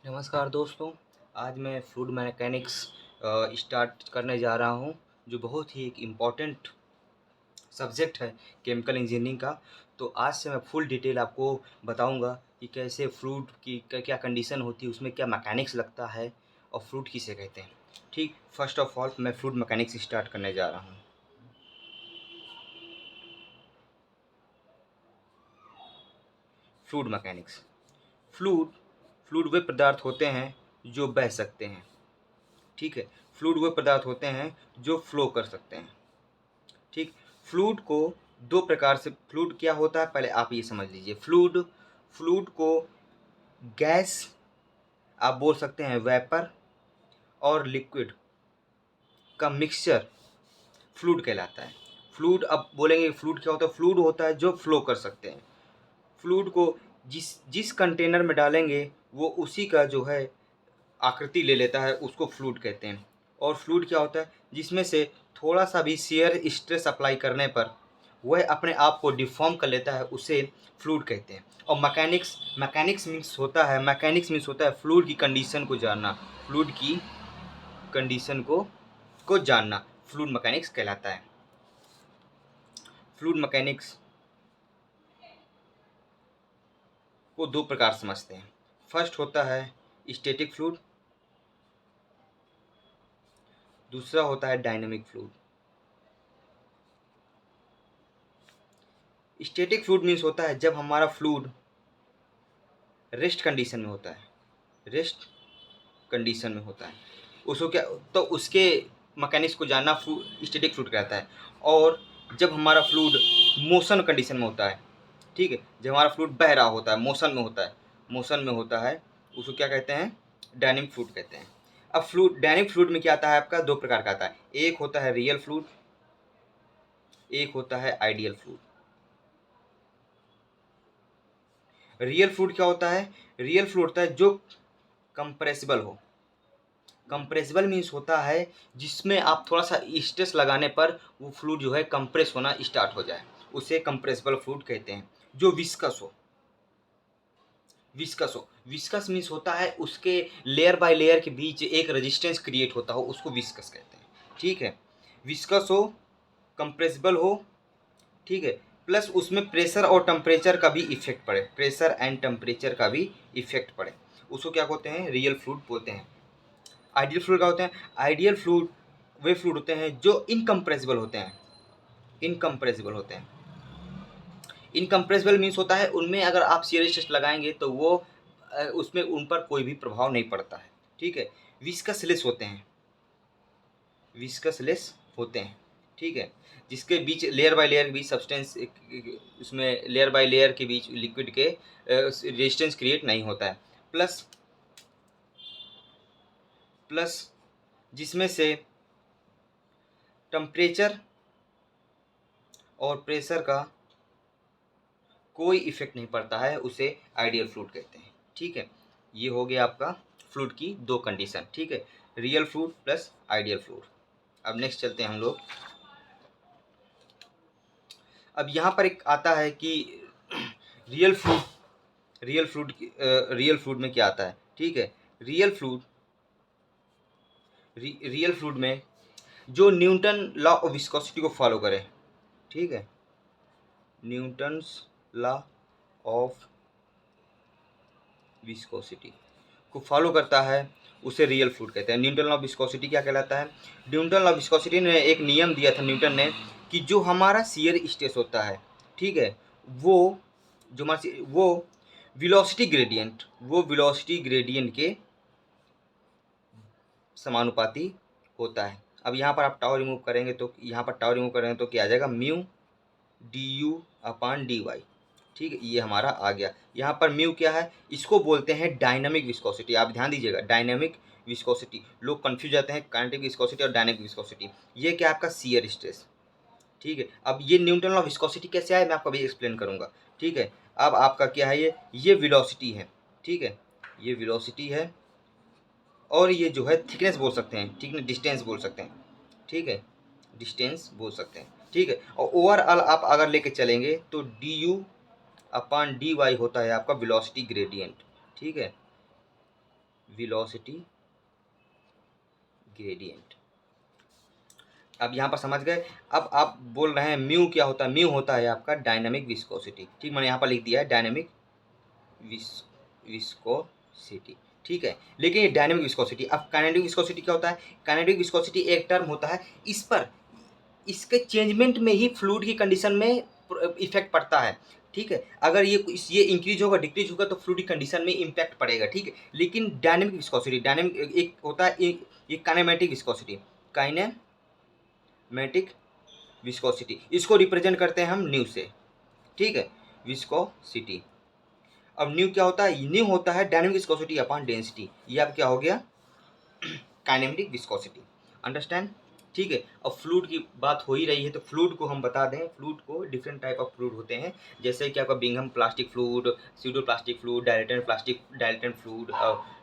नमस्कार दोस्तों। आज मैं फ्लूइड मैकेनिक्स स्टार्ट करने जा रहा हूं, जो बहुत ही एक इम्पॉर्टेंट सब्जेक्ट है केमिकल इंजीनियरिंग का। तो आज से मैं फुल डिटेल आपको बताऊंगा कि कैसे फ्लूइड की क्या कंडीशन होती है, उसमें क्या मैकेनिक्स लगता है और फ्लूइड किसे कहते हैं। ठीक, फर्स्ट ऑफ ऑल मैं फ्लूइड मैकेनिक्स स्टार्ट करने जा रहा हूँ। Fluid mechanics. फ्लूइड फ्लूइड वे पदार्थ होते हैं जो बह सकते हैं। ठीक है, फ्लूइड वे पदार्थ होते हैं जो फ्लो कर सकते हैं। ठीक, फ्लूइड को दो प्रकार से फ्लूइड क्या होता है, पहले आप ये समझ लीजिए। फ्लूइड फ्लूइड को गैस आप बोल सकते हैं, वेपर और लिक्विड का मिक्सचर फ्लूइड कहलाता है। फ्लूइड, अब बोलेंगे फ्लूइड क्या होता है। फ्लूइड होता है जो फ्लो कर सकते हैं। फ्लूइड को जिस जिस कंटेनर में डालेंगे वो उसी का जो है आकृति ले लेता है, उसको फ्लूइड कहते हैं। और फ्लूइड क्या होता है, जिसमें से थोड़ा सा भी शियर स्ट्रेस अप्लाई करने पर वह अपने आप को डिफॉर्म कर लेता है, उसे फ्लूइड कहते हैं। और मैकेनिक्स मीन्स होता है फ्लूइड की कंडीशन को जानना। फ्लूइड की कंडीशन को जानना फ्लूइड मैकेनिक्स कहलाता है। फ्लूइड मैकेनिक्स को दो प्रकार समझते हैं। फर्स्ट होता है स्टैटिक फ्लूइड, दूसरा होता है dynamic fluid. Static fluid means होता है जब हमारा फ्लूइड रेस्ट कंडीशन में होता है। रेस्ट कंडीशन में होता है, उसको क्या, तो उसके मैकेनिक्स को जानना स्टैटिक फ्लूइड कहता है। और जब हमारा फ्लूइड मोशन कंडीशन में होता है, ठीक है, जब हमारा फ्लूइड बह रहा होता है, मोशन में होता है, उसको क्या कहते हैं, डायनेमिक फ्लूइड कहते हैं। अब डायनेमिक फ्लूइड में क्या आता है, आपका दो प्रकार का आता है। एक होता है रियल फ्लूइड, एक होता है आइडियल फ्लूइड। रियल फ्लूइड क्या होता है, रियल फ्लूइड होता है जो कंप्रेसिबल हो। कंप्रेसिबल मीन्स होता है जिसमें आप थोड़ा सा स्ट्रेस लगाने पर वो फ्लूइड जो है कंप्रेस होना स्टार्ट हो जाए, उसे कंप्रेसिबल फ्लूइड कहते हैं। जो विस्कस मीन्स होता है उसके लेयर बाय लेयर के बीच एक रेजिस्टेंस क्रिएट होता हो, उसको विस्कस कहते हैं। ठीक है, विस्कस हो, कंप्रेसिबल हो, ठीक है, प्लस उसमें प्रेशर और टेम्परेचर का भी इफेक्ट पड़े, प्रेशर एंड टेम्परेचर का भी इफेक्ट पड़े, उसको क्या बोलते हैं, रियल फ्लूइड बोलते हैं। आइडियल फ्लूइड क्या होते हैं, आइडियल फ्लूइड वे फ्लूइड होते हैं जो इनकम्प्रेसिबल होते हैं। इनकम्प्रेसिबल होते हैं इनकम्प्रेसिबल मीन्स होता है उनमें अगर आप सीरियस टेस्ट लगाएंगे तो वो उसमें उन पर कोई भी प्रभाव नहीं पड़ता है। ठीक है, विस्कसलेस होते हैं, विस्कसलेस होते हैं। ठीक है, जिसके बीच लेयर बाय लेयर के बीच सब्सटेंस, उसमें लेयर बाय लेयर के बीच लिक्विड के रेजिस्टेंस क्रिएट नहीं होता है। प्लस प्लस जिसमें से टेम्परेचर और प्रेशर का कोई इफेक्ट नहीं पड़ता है, उसे आइडियल फ्लूइड कहते हैं। ठीक है, ये हो गया आपका फ्लूइड की दो कंडीशन। ठीक है, real fluid plus ideal fluid. अब नेक्स्ट चलते हैं हम लोग। अब यहाँ पर एक आता है कि रियल फ्लूइड रियल फ्लूइड में क्या आता है। ठीक है, रियल फ्लूइड रियल फ्लूइड में जो न्यूटन लॉ ऑफ विस्कोसिटी को फॉलो करे। ठीक है, न्यूटन्स लॉ ऑफ विस्कोसिटी को फॉलो करता है, उसे रियल फ्लूइड कहते हैं। न्यूटन लॉ ऑफ विस्कोसिटी क्या कहलाता है, न्यूटन लॉ ऑफ विस्कोसिटी ने एक नियम दिया था न्यूटन ने, कि जो हमारा शियर स्ट्रेस होता है, ठीक है, वो जो हमारा वो वेलोसिटी ग्रेडियंट के समानुपाती होता है। अब यहाँ पर आप टाउ रिमूव करेंगे तो क्या आ जाएगा, mu d u upon d y. ठीक है, ये हमारा आ गया। यहाँ पर म्यू क्या है, इसको बोलते हैं डायनामिक विस्कोसिटी। आप ध्यान दीजिएगा, डायनामिक विस्कोसिटी, लोग कंफ्यूज जाते हैं काइनेटिक विस्कोसिटी और डायनामिक विस्कोसिटी। ये क्या आपका शियर स्ट्रेस। ठीक है, अब ये न्यूटन लॉ ऑफ विस्कोसिटी कैसे आए, मैं आपको अभी एक्सप्लेन करूँगा। ठीक है, अब आपका क्या है, ये वेलोसिटी है। ठीक है, ये वेलोसिटी है, और ये जो है थिकनेस बोल सकते हैं, ठीक है, डिस्टेंस बोल सकते हैं। ठीक है, डिस्टेंस बोल सकते हैं। ठीक है, और ओवरऑल आप अगर लेके चलेंगे तो d u upon d y होता है आपका वेलोसिटी ग्रेडियंट। ठीक है, वेलोसिटी ग्रेडियंट। अब यहाँ पर समझ गए। अब आप बोल रहे हैं म्यू क्या होता है? म्यू होता है आपका डायनामिक विस्कोसिटी। ठीक, मैंने यहाँ पर लिख दिया है डायनामिक विस्कोसिटी। ठीक है, लेकिन ये डायनामिक विस्कोसिटी। अब काइनेटिक विस्कोसिटी क्या होता है? काइनेटिक विस्कोसिटी एक टर्म होता है, इस पर इसके चेंजमेंट में ही फ्लूइड की कंडीशन में इफेक्ट पड़ता है। ठीक है, अगर ये इंक्रीज होगा डिक्रीज होगा तो फ्लूइड की कंडीशन में इम्पैक्ट पड़ेगा। ठीक है, लेकिन डायनेमिक विस्कोसिटी, डायनेमिक एक होता है ये काइनेमेटिक विस्कोसिटी, काइनेमेटिक विस्कोसिटी, इसको रिप्रेजेंट करते हैं हम न्यू से। ठीक है, विस्कोसिटी। अब न्यू क्या होता है? न्यू होता है डायनेमिक विस्कोसिटी अपॉन डेंसिटी। ये अब क्या हो गया? Kinematic viscosity. अंडरस्टैंड? ठीक है, अब फ्लूइड की बात हो ही रही है तो फ्लूइड को हम बता दें। फ्लूइड को डिफरेंट टाइप ऑफ फ्लूइड होते हैं, जैसे कि आपका Bingham plastic fluid, pseudo plastic fluid, dilatant fluid.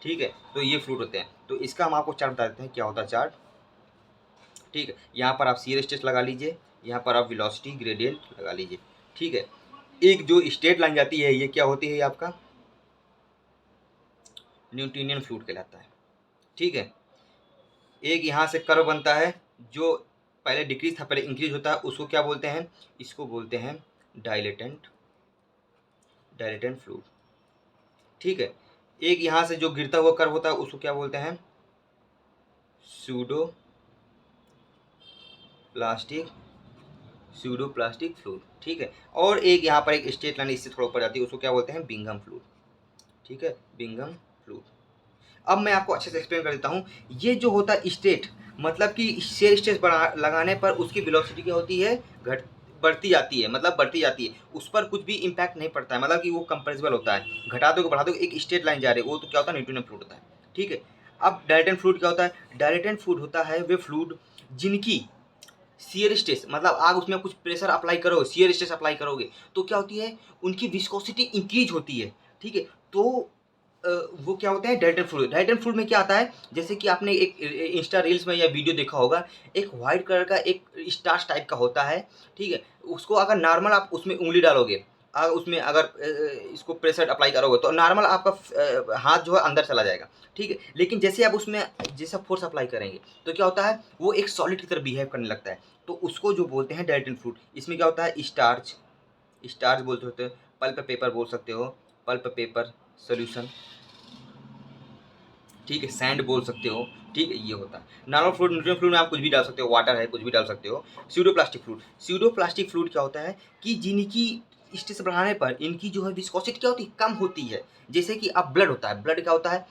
ठीक है, तो ये फ्लूइड होते हैं। तो इसका हम आपको चार्ट बता देते हैं क्या होता है चार्ट। ठीक है, यहाँ पर आप शियर स्ट्रेस लगा लीजिए, यहाँ पर आप वेलोसिटी ग्रेडियंट लगा लीजिए। ठीक है, एक जो स्ट्रेट लाइन जाती है ये क्या होती है? आपका न्यूटोनियन फ्लूइड कहलाता है। ठीक है, एक यहाँ से कर्व बनता है जो पहले डिक्रीज था पहले इंक्रीज होता है, उसको क्या बोलते हैं? इसको बोलते हैं डायलेटेंट फ्लूइड। ठीक है, एक यहाँ से जो गिरता हुआ कर्व होता है उसको क्या बोलते हैं? Pseudo plastic fluid. ठीक है, और एक यहाँ पर एक स्ट्रेट लाइन इससे थोड़ा ऊपर जाती है उसको क्या बोलते हैं? Bingham fluid. ठीक है, बिंघम फ्लूइड। अब मैं आपको अच्छे से एक्सप्लेन कर देता हूँ। ये जो होता है स्ट्रेट, मतलब कि शेयर स्ट्रेस बढ़ा लगाने पर उसकी वेलोसिटी क्या होती है? घट बढ़ती जाती है, मतलब बढ़ती जाती है, उस पर कुछ भी इम्पैक्ट नहीं पड़ता है, मतलब कि वो कंप्रेसिबल होता है। घटा दो बढ़ा दो एक स्ट्रेट लाइन जा रही है, वो तो क्या होता है? न्यूटोनियन फ्लूइड होता है। ठीक है, अब डायलेटेंट फ्लूइड क्या होता है? डायलेटेंट फ्लूइड होता है वे फ्लूइड जिनकी शियर स्ट्रेस, मतलब आप उसमें कुछ प्रेशर अप्लाई करोगे, शियर स्ट्रेस अप्लाई करोगे तो क्या होती है? उनकी विस्कोसिटी इंक्रीज होती है। ठीक है, तो वो क्या होता है? Dilatant fluid. डायलेटेंट फ्लूइड में क्या आता है? जैसे कि आपने एक इंस्टा रील्स में या वीडियो देखा होगा, एक वाइट कलर का एक स्टार्च टाइप का होता है। ठीक है, उसको अगर नॉर्मल आप उसमें उंगली डालोगे, उसमें अगर इसको प्रेशर अप्लाई करोगे तो नॉर्मल आपका हाथ जो है अंदर चला जाएगा। ठीक है, लेकिन जैसे आप उसमें जैसा फोर्स अप्लाई करेंगे तो क्या होता है? वो एक सॉलिड की तरह बिहेव करने लगता है, तो उसको जो बोलते हैं डायलेटेंट फ्लूइड। इसमें क्या होता है? स्टार्च बोलते होते हैं, पल्प पेपर बोल सकते हो, पल्प पेपर सोल्यूशन। ठीक है, सैंड बोल सकते हो। ठीक है, ये होता है नॉर्मल फ्लूइड। न्यूट्रिएंट फ्लूइड में आप कुछ भी डाल सकते हो, वाटर है कुछ भी डाल सकते हो। स्यूडो प्लास्टिक फ्लूइड क्या होता है कि जिनकी स्ट्रेस बढ़ाने पर इनकी जो है विस्कोसिटी क्या होती है? कम होती है। जैसे कि अब ब्लड होता है, ब्लड क्या होता है?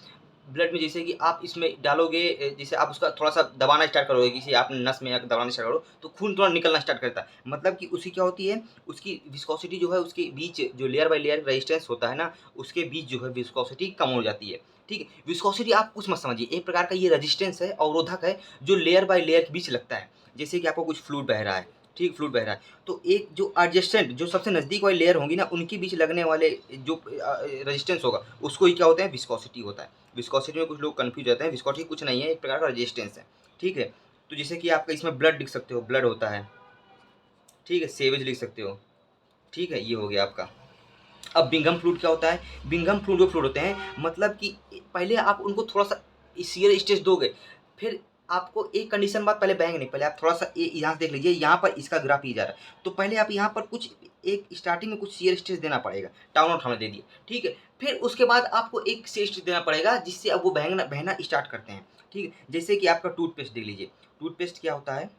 ब्लड में जैसे कि आप इसमें डालोगे, जैसे आप उसका थोड़ा सा दबाना स्टार्ट करोगे, किसी आप नस में आकर दबाना स्टार्ट करो तो खून थोड़ा निकलना स्टार्ट करता है, मतलब कि उसकी क्या होती है? उसकी विस्कोसिटी जो है उसके बीच जो लेयर बाय लेयर रेजिस्टेंस होता है ना, उसके बीच जो है विस्कोसिटी कम हो जाती है। ठीक है, विस्कोसिटी आप कुछ मत समझिए, एक प्रकार का ये रेजिस्टेंस है, अवरोधक है, जो लेयर बाय लेयर के बीच लगता है। जैसे कि आपको कुछ फ्लूइड बह रहा है, ठीक, फ्लूइड बह रहा है, तो एक जो एडजेसेंट जो सबसे नज़दीक वाली लेयर होंगी ना, उनके बीच लगने वाले जो रेजिस्टेंस होगा उसको ही क्या होता है? विस्कोसिटी होता है। विस्कोसिटी में कुछ लोग कन्फ्यूज रहते हैं, विस्कोसिटी कुछ नहीं है, एक प्रकार का रेजिस्टेंस है। ठीक है, तो जैसे कि आपका इसमें ब्लड लिख सकते हो, ब्लड होता है। ठीक है, सेवेज लिख सकते हो। ठीक है, ये हो गया आपका। अब बिंघम फ्लूइड क्या होता है? बिंघम फ्लूइड वो फ्लूइड होते हैं, मतलब कि पहले आप उनको थोड़ा सा शियर स्ट्रेस दोगे, फिर आपको एक कंडीशन बाद पहले बहेंगे नहीं, पहले आप थोड़ा सा यहाँ से देख लीजिए, यहाँ पर इसका ग्राफ ये जा रहा है, तो पहले आप यहाँ पर कुछ एक स्टार्टिंग में कुछ शियर स्ट्रेस देना पड़ेगा, टाउन आउट हमने दे दिया। ठीक है, फिर उसके बाद आपको एक शियर स्ट्रेस देना पड़ेगा जिससे अब वो बहना बहना स्टार्ट करते हैं। ठीक है, जैसे कि आपका टूथपेस्ट देख लीजिए। टूथपेस्ट क्या होता है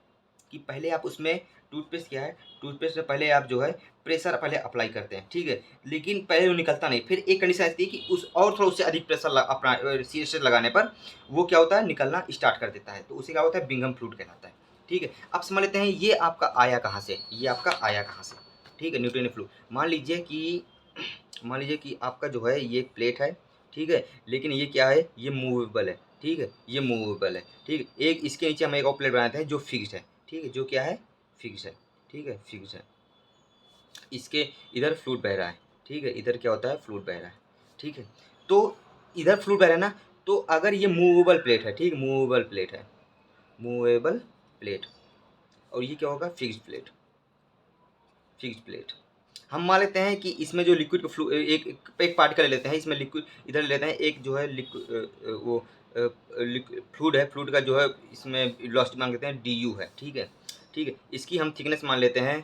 कि पहले आप उसमें टूथपेस्ट क्या है? टूथपेस्ट में पहले आप जो है प्रेशर पहले अप्लाई करते हैं। ठीक है, लेकिन पहले वो निकलता नहीं, फिर एक कंडीशन आती है कि उस और थोड़ा उससे अधिक प्रेशर अपना सीरियस लगाने पर वो क्या होता है? निकलना स्टार्ट कर देता है, तो उसे क्या होता है? बिंघम फ्लूइड कहलाता है। ठीक है, अब समझ लेते हैं ये आपका आया कहाँ से, ये आपका आया कहाँ से। ठीक है, न्यूटोनियन फ्लूइड। मान लीजिए कि आपका जो है ये एक प्लेट है। ठीक है, लेकिन ये क्या है? ये मूवेबल है। ठीक है, ये मूवेबल है। ठीक है, एक इसके नीचे हम एक और प्लेट बनाते हैं जो फिक्स्ड है। ठीक है, जो क्या है? फिक्स है। ठीक है, फिक्स है। इसके इधर फ्लूइड बह रहा है। ठीक है, इधर क्या होता है? फ्लूइड बह रहा है। ठीक है, तो इधर फ्लूइड बह रहा है ना, तो अगर ये मूवेबल प्लेट है, ठीक, मूवेबल प्लेट है, मूवेबल प्लेट, और ये क्या होगा? Fixed plate, fixed plate. हम मान लेते हैं कि इसमें जो लिक्विड एक पार्टिकल ले लेते हैं, इसमें लिक्विड इधर ले लेते हैं, एक जो है फ्लूइड है, फ्लूइड का जो है इसमें वेलोसिटी मान लेते हैं du है, ठीक है, ठीक है। इसकी हम थिकनेस मान लेते हैं,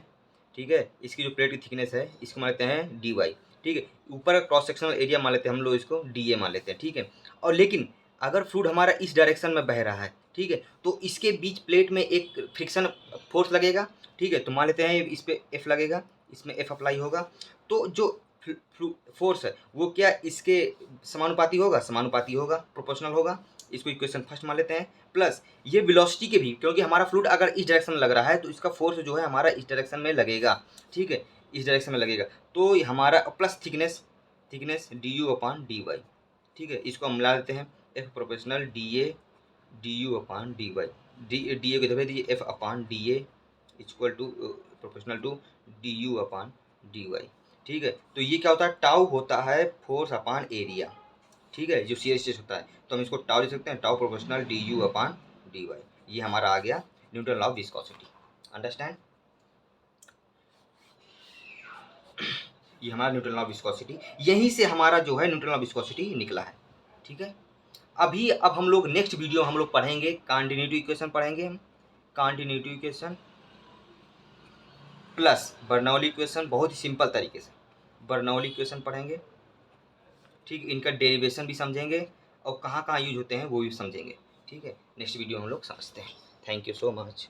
ठीक है, इसकी जो प्लेट की थिकनेस है इसको मान लेते हैं dy, ठीक है। ऊपर का क्रॉस सेक्शनल एरिया मान लेते हैं हम लोग, इसको dA मान लेते हैं, ठीक है। और लेकिन अगर फ्लूइड हमारा इस डायरेक्शन में बह रहा है, ठीक है, तो इसके बीच प्लेट में एक फ्रिक्शन फोर्स लगेगा, ठीक है। तो मान लेते हैं इस पे F लगेगा, इसमें F अप्लाई होगा, तो जो फोर्स है वो क्या इसके समानुपाती होगा, समानुपाती होगा, प्रोपोर्शनल होगा। इसको इक्वेशन फर्स्ट मान लेते हैं। प्लस ये वेलोसिटी के भी, क्योंकि हमारा फ्लूइड अगर इस डायरेक्शन में लग रहा है तो इसका फोर्स जो है हमारा इस डायरेक्शन में लगेगा, ठीक है, इस डायरेक्शन में लगेगा। तो हमारा प्लस थिकनेस du/dy, ठीक है। इसको हम मिला देते हैं, F proportional dA du/dy, dA को दबे दीजिए, F/dA equal to proportional to du/dy, ठीक है। तो ये क्या होता है, टाउ होता है फोर्स अपॉन एरिया, ठीक है, जो शियर स्ट्रेस होता है। तो हम इसको टाउ लिख सकते हैं, टाउ प्रोपोर्शनल du/dy। ये हमारा आ गया Newton law of viscosity, understand. ये हमारा न्यूटन लॉ ऑफ विस्कोसिटी, यहीं से हमारा जो है न्यूटन लॉ ऑफ विस्कोसिटी निकला है, ठीक है। अब हम लोग नेक्स्ट वीडियो हम लोग पढ़ेंगे कॉन्टिन्यूटी इक्वेशन, पढ़ेंगे हम continuity equation plus Bernoulli equation, बहुत ही सिंपल तरीके से बर्नौली इक्वेशन पढ़ेंगे, ठीक। इनका डेरिवेशन भी समझेंगे और कहाँ कहाँ यूज होते हैं वो भी समझेंगे, ठीक है। नेक्स्ट वीडियो हम लोग समझते हैं। Thank you so much.